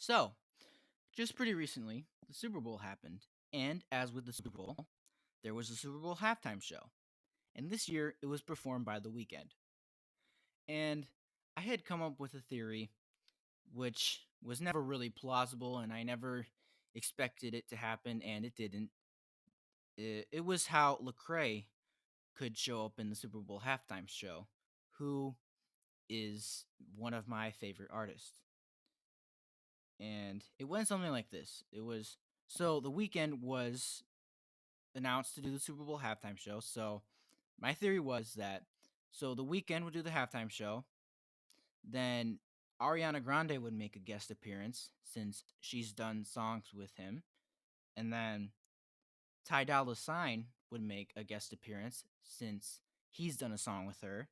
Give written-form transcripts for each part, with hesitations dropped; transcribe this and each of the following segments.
So, just pretty recently, the Super Bowl happened, and as with the Super Bowl, there was a Super Bowl halftime show. And this year, it was performed by The Weeknd. And I had come up with a theory which was never really plausible, and I never expected it to happen, and it didn't. It was how Lecrae could show up in the Super Bowl halftime show, who is one of my favorite artists. And it went something like this. It was so The Weeknd was announced to do the Super Bowl halftime show. So my theory was that The Weeknd would do the halftime show, then Ariana Grande would make a guest appearance since she's done songs with him, and then Ty Dolla Sign would make a guest appearance since he's done a song with her,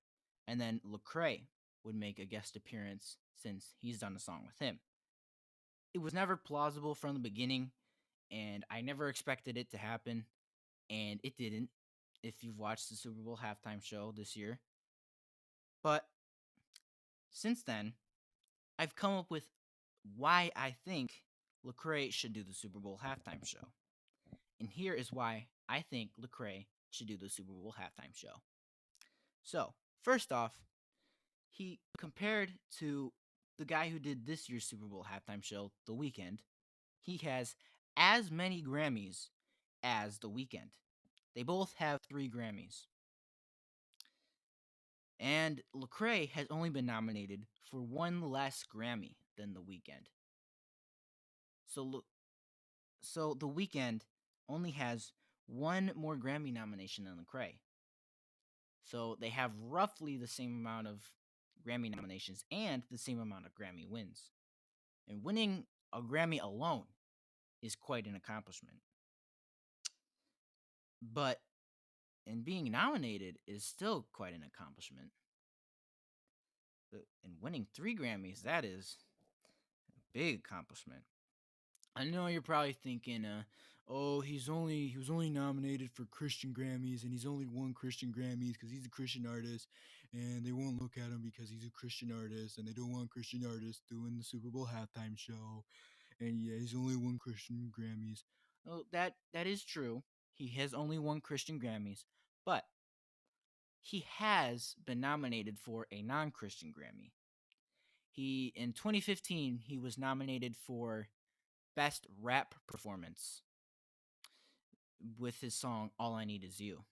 and then Lecrae would make a guest appearance since he's done a song with him. It was never plausible from the beginning, and I never expected it to happen, and it didn't. If you've watched the Super Bowl halftime show this year, but since then, I've come up with why I think Lecrae should do the Super Bowl halftime show. And here is why I think Lecrae should do the Super Bowl halftime show. So, first off, he compared to the guy who did this year's Super Bowl halftime show, The Weeknd. He has as many Grammys as The Weeknd. They both have 3 Grammys. And Lecrae has only been nominated for one less Grammy than The Weeknd. So, The Weeknd only has one more Grammy nomination than Lecrae. So they have roughly the same amount of Grammy nominations and the same amount of Grammy wins. And winning a Grammy alone is quite an accomplishment. But and being nominated is still quite an accomplishment. And winning 3 Grammys, that is a big accomplishment. I know you're probably thinking, oh, he was only nominated for Christian Grammys, and he's only won Christian Grammys because he's a Christian artist, and they won't look at him because he's a Christian artist, and they don't want Christian artists doing the Super Bowl halftime show, and yeah, he's only won Christian Grammys. Oh, that is true. He has only won Christian Grammys, but he has been nominated for a non-Christian Grammy. He in 2015 he was nominated for Best Rap Performance with his song All I Need Is You.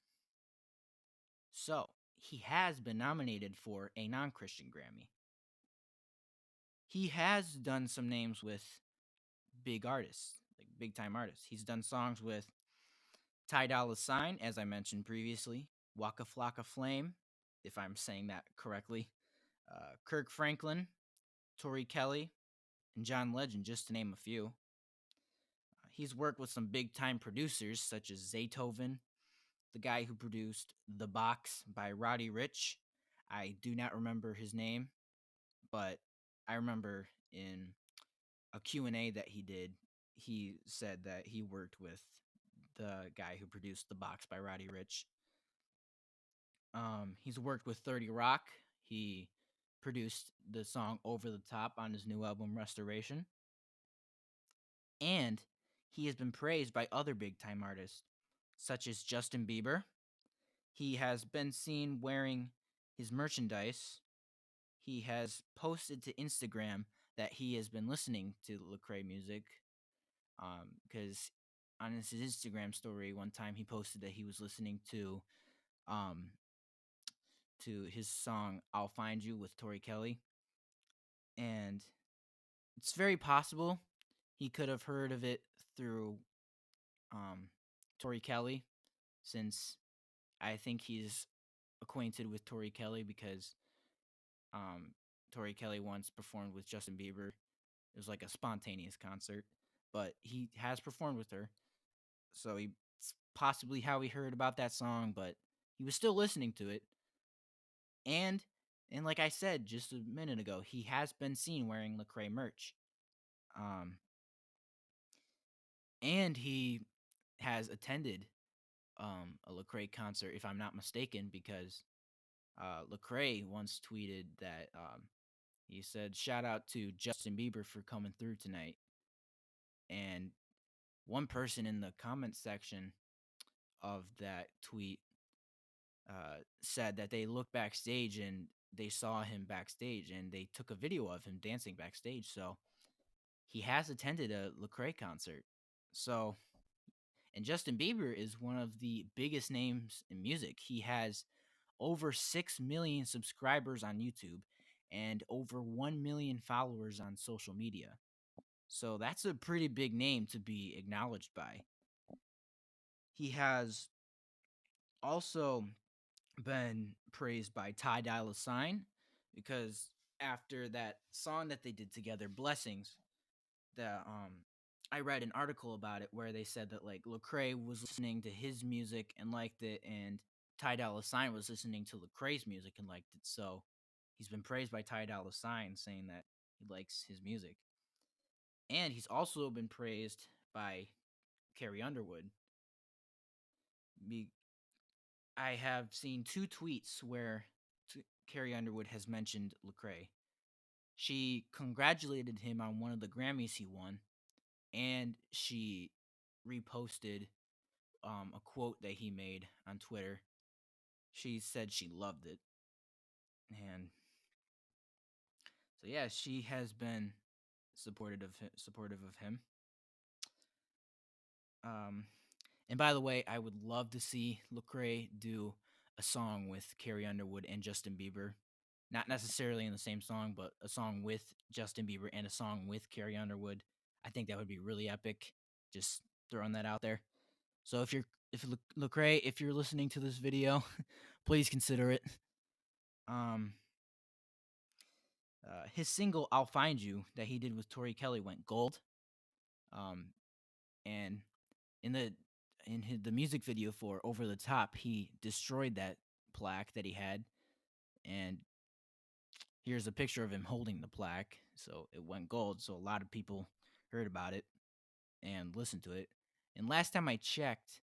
So, he has been nominated for a non Christian Grammy. He has done some names with big artists, like big time artists. He's done songs with Ty Dolla Sign, as I mentioned previously, Waka Flocka Flame, if I'm saying that correctly, Kirk Franklin, Tori Kelly, and John Legend, just to name a few. He's worked with some big time producers such as Zaytoven, the guy who produced The Box by Roddy Ricch. I do not remember his name, but I remember in a Q&A that he did, he said that he worked with the guy who produced The Box by Roddy Ricch. He's worked with 30 Rock. He produced the song Over the Top on his new album Restoration. And he has been praised by other big time artists, such as Justin Bieber. He has been seen wearing his merchandise. He has posted to Instagram that he has been listening to Lecrae music. Because on his Instagram story one time he posted that he was listening um to his song I'll Find You with Tori Kelly. And it's very possible he could have heard of it through Tori Kelly, since I think he's acquainted with Tori Kelly because Tori Kelly once performed with Justin Bieber. It was like a spontaneous concert, but he has performed with her. So it's possibly how he heard about that song, but he was still listening to it. And like I said just a minute ago, he has been seen wearing Lecrae merch. Um and he has attended a Lecrae concert, if I'm not mistaken, because Lecrae once tweeted that He said, "Shout out to Justin Bieber for coming through tonight." And one person in the comment section of that tweet said that they looked backstage and they saw him backstage and they took a video of him dancing backstage. So he has attended a Lecrae concert. So, and Justin Bieber is one of the biggest names in music. He has over 6 million subscribers on YouTube and over 1 million followers on social media. So that's a pretty big name to be acknowledged by. He has also been praised by Ty Dolla $ign because after that song that they did together, Blessings, that I read an article about it where they said that like Lecrae was listening to his music and liked it, and Ty Dolla $ign was listening to Lecrae's music and liked it. So he's been praised by Ty Dolla $ign, saying that he likes his music, and he's also been praised by Carrie Underwood. I have seen two tweets where Carrie Underwood has mentioned Lecrae. She congratulated him on one of the Grammys he won, and she reposted a quote that he made on Twitter. She said she loved it, and so yeah, she has been supportive of him. And by the way, I would love to see Lecrae do a song with Carrie Underwood and Justin Bieber. Not necessarily in the same song, but a song with Justin Bieber and a song with Carrie Underwood. I think that would be really epic. Just throwing that out there. So if Lecrae, if you're listening to this video, please consider it. His single "I'll Find You" that he did with Tori Kelly went gold. And in the music video for "Over the Top," he destroyed that plaque that he had, and here's a picture of him holding the plaque. So it went gold. So a lot of people heard about it and listened to it. And last time I checked,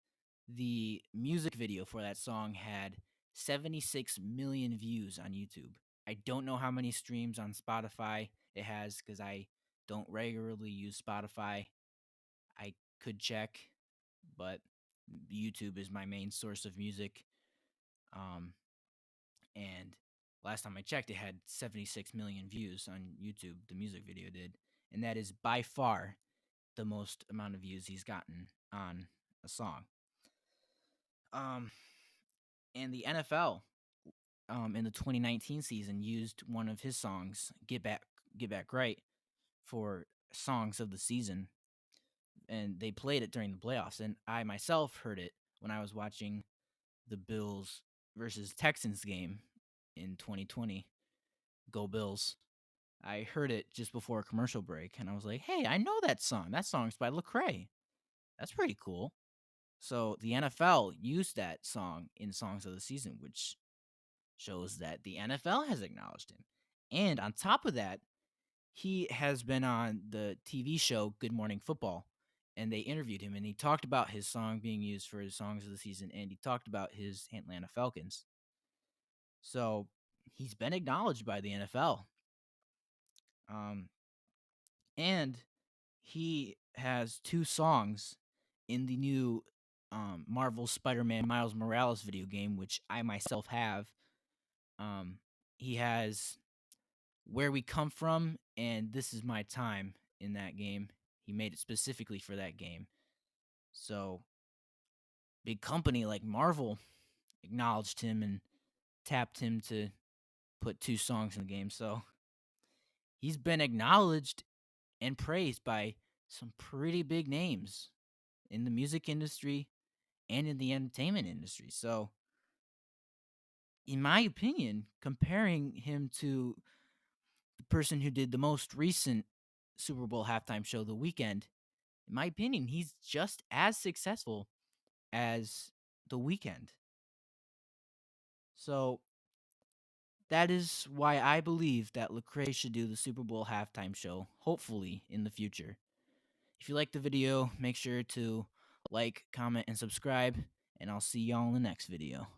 the music video for that song had 76 million views on YouTube. I don't know how many streams on Spotify it has because I don't regularly use Spotify. I could check, but YouTube is my main source of music. And last time I checked, it had 76 million views on YouTube. The music video did, and that is by far the most amount of views he's gotten on a song. And the NFL, in the 2019 season, used one of his songs, Get Back Right," for songs of the season, and they played it during the playoffs. And I myself heard it when I was watching the Bills versus Texans game in 2020. Go Bills. I heard it just before a commercial break, and I was like, "Hey, I know that song. That song's by Lecrae. That's pretty cool." So the NFL used that song in songs of the season, which shows that the NFL has acknowledged him. And on top of that, he has been on the TV show Good Morning Football, and they interviewed him, and he talked about his song being used for his songs of the season, and he talked about his Atlanta Falcons. So he's been acknowledged by the NFL. And he has two songs in the new Marvel Spider-Man Miles Morales video game, which I myself have. He has "Where We Come From" and "This Is My Time" in that game. He made it specifically for that game. So big company like Marvel acknowledged him and tapped him to put two songs in the game. So he's been acknowledged and praised by some pretty big names in the music industry and in the entertainment industry. So, in my opinion, comparing him to the person who did the most recent Super Bowl halftime show, The Weeknd, in my opinion, he's just as successful as The Weeknd. So, that is why I believe that Lecrae should do the Super Bowl halftime show, hopefully in the future. If you like the video, make sure to like, comment, and subscribe, and I'll see y'all in the next video.